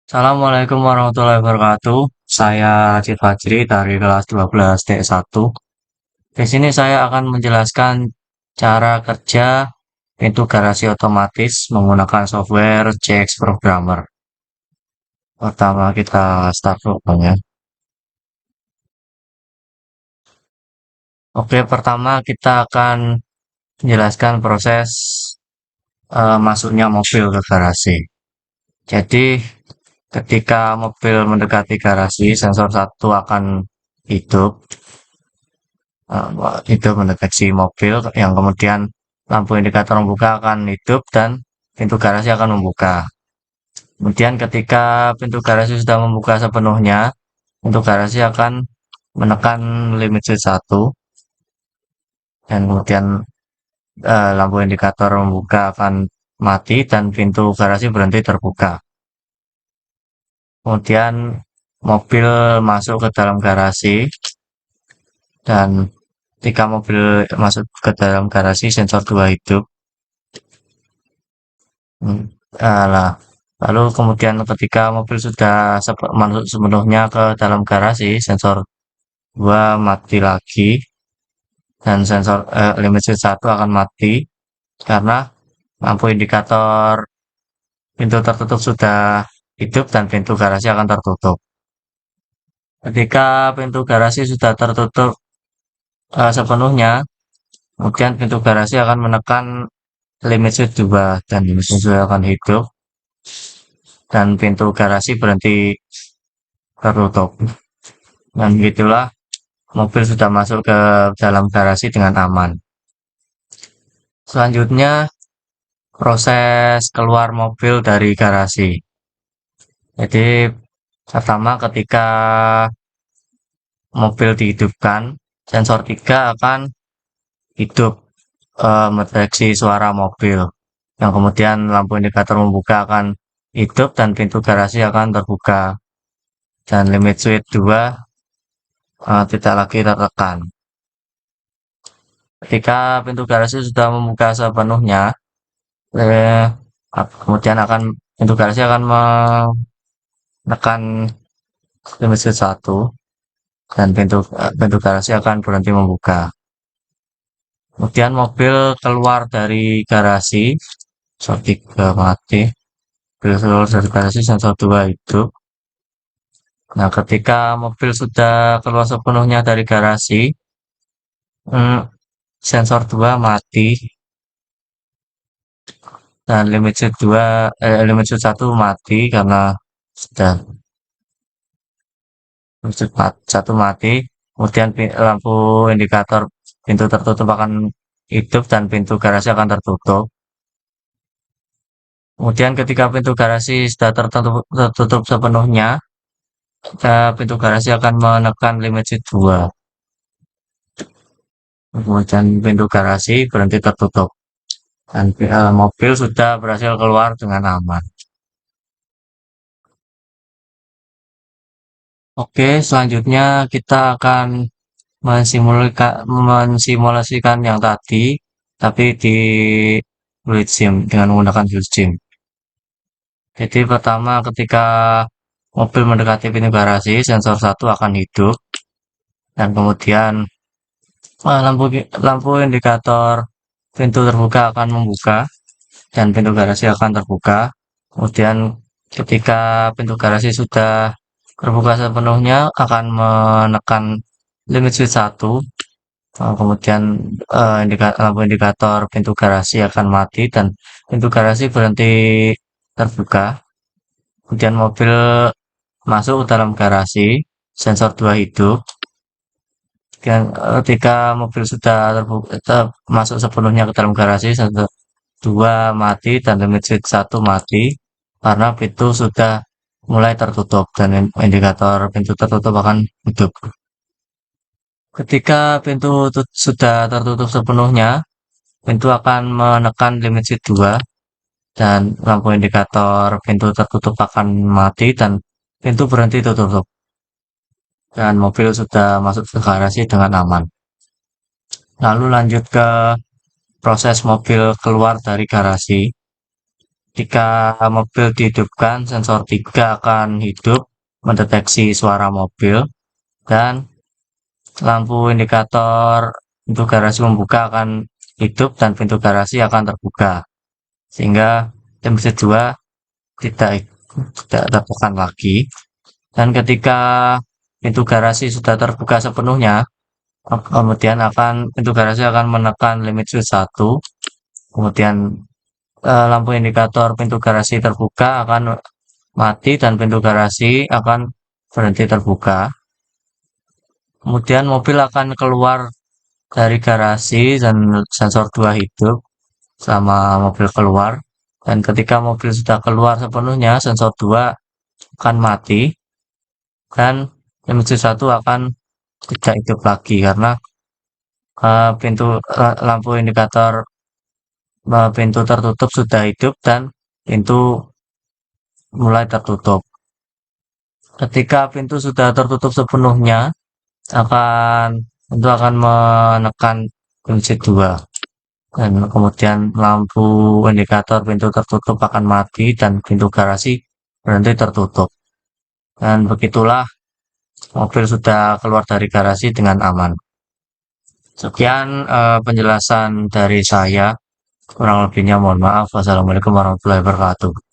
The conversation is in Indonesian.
Assalamualaikum warahmatullahi wabarakatuh. Saya Cid Fajri dari kelas 12 D1. Di sini saya akan menjelaskan cara kerja pintu garasi otomatis menggunakan software CX Programmer. Pertama kita start dulu. Oke, pertama kita akan menjelaskan proses masuknya mobil ke garasi. Jadi, ketika mobil mendekati garasi, sensor satu akan hidup. Itu mendeteksi mobil yang kemudian lampu indikator membuka akan hidup dan pintu garasi akan membuka. Kemudian ketika pintu garasi sudah membuka sepenuhnya, pintu garasi akan menekan limit switch 1 dan kemudian lampu indikator membuka akan mati dan pintu garasi berhenti terbuka. Kemudian mobil masuk ke dalam garasi dan ketika mobil masuk ke dalam garasi sensor 2 hidup. Hmm, lah. Lalu kemudian ketika mobil sudah masuk sepenuhnya ke dalam garasi, sensor 2 mati lagi dan sensor limit switch 1 akan mati karena lampu indikator pintu tertutup sudah hidup dan pintu garasi akan tertutup. Ketika pintu garasi sudah tertutup sepenuhnya, kemudian pintu garasi akan menekan limit switch 2 dan limit switch 2 akan hidup dan pintu garasi berhenti tertutup. Dan begitulah mobil sudah masuk ke dalam garasi dengan aman. Selanjutnya, proses keluar mobil dari garasi. Jadi, pertama ketika mobil dihidupkan, sensor 3 akan hidup mendeteksi suara mobil. Yang kemudian lampu indikator membuka akan hidup dan pintu garasi akan terbuka. Dan limit switch 2 tidak lagi tertekan. Ketika pintu garasi sudah membuka sepenuhnya, eh, kemudian pintu garasi akan menekan limit switch 1 dan pintu garasi akan berhenti membuka. Kemudian mobil keluar dari garasi, sensor 3 mati. Mobil keluar dari garasi, sensor 2 hidup. Nah, ketika mobil sudah keluar sepenuhnya dari garasi, hmm, sensor 2 mati dan limit switch 1 mati karena sudah satu mati, kemudian lampu indikator pintu tertutup akan hidup dan pintu garasi akan tertutup. Kemudian ketika pintu garasi sudah tertutup sepenuhnya, pintu garasi akan menekan limit switch 2. Kemudian pintu garasi berhenti tertutup dan mobil sudah berhasil keluar dengan aman. Oke, selanjutnya kita akan mensimulasikan yang tadi, tapi di fluid sim dengan menggunakan fluid sim. Jadi pertama ketika mobil mendekati pintu garasi, sensor 1 akan hidup dan kemudian lampu indikator pintu terbuka akan membuka dan pintu garasi akan terbuka. Kemudian ketika pintu garasi sudah terbuka sepenuhnya akan menekan limit switch 1. Kemudian lampu indikator pintu garasi akan mati dan pintu garasi berhenti terbuka. Kemudian mobil masuk ke dalam garasi, sensor 2 hidup. Dan ketika mobil sudah masuk sepenuhnya ke dalam garasi, sensor 2 mati dan limit switch 1 mati karena pintu sudah mulai tertutup dan indikator pintu tertutup akan hidup. Ketika pintu sudah tertutup sepenuhnya, pintu akan menekan limit switch 2 dan lampu indikator pintu tertutup akan mati dan pintu berhenti tertutup. Dan mobil sudah masuk ke garasi dengan aman. Lalu lanjut ke proses mobil keluar dari garasi. Ketika mobil dihidupkan, sensor 3 akan hidup mendeteksi suara mobil dan lampu indikator pintu garasi membuka akan hidup dan pintu garasi akan terbuka. Sehingga emisi 2 tidak tidak tertekan lagi. Dan ketika pintu garasi sudah terbuka sepenuhnya, kemudian pintu garasi akan menekan limit switch 1. Kemudian lampu indikator pintu garasi terbuka akan mati dan pintu garasi akan berhenti terbuka. Kemudian mobil akan keluar dari garasi dan sensor 2 hidup selama mobil keluar. Dan ketika mobil sudah keluar sepenuhnya, sensor 2 akan mati dan emisi 1 akan tidak hidup lagi karena lampu indikator pintu tertutup sudah hidup dan pintu mulai tertutup. Ketika pintu sudah tertutup sepenuhnya, pintu akan menekan kunci 2 dan kemudian lampu indikator pintu tertutup akan mati dan pintu garasi berhenti tertutup. Dan begitulah mobil sudah keluar dari garasi dengan aman. Sekian penjelasan dari saya. Kurang lebihnya mohon maaf. Wassalamualaikum warahmatullahi wabarakatuh.